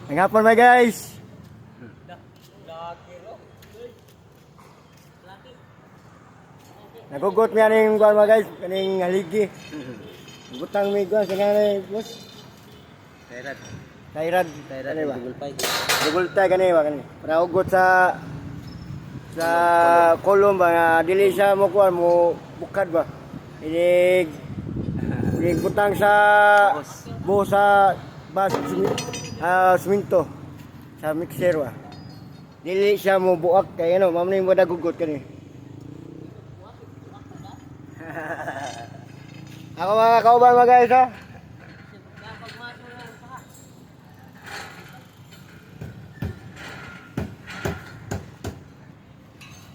Ang hapon mga guys. Nagugot niya ning kuan mga guys, kaning haligi. Butang mi kuan sa kanay, boss. Kairad. Kairad. Kairad Ano ba? Dugulpay. Dugultay kani ba kani? Para ugot sa kolom ba nga dili siya mo kuan mo bukad ba. Inig butang sa buhos sa siminto sa mixer ba. Dili siya mo buak kay ano, mamni mo dagugot kani. Ako mga kauban mga guys ha.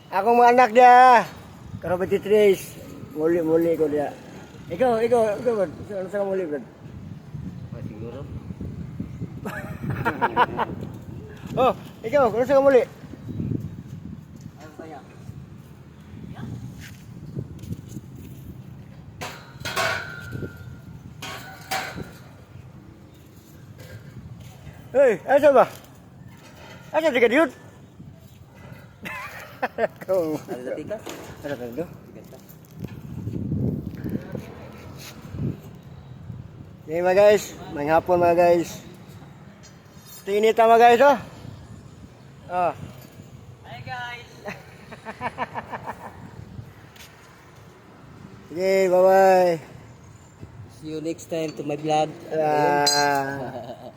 Akong mga anak dia. Karo 23. Muli ko dia. Ikaw, bro. Ano sa muli, bro? Siguro. Oh, ikaw, ano sa muli? Ano saya? Hey, asa ba? Asa di ka diyon? Kau. Ada tikas? Ada do? Tikas ka. Okay mga guys, may hapon mga guys. Tinita mga guys oh. Oh. Hi guys. Okay, bye-bye. See you next time to my vlog. Ah.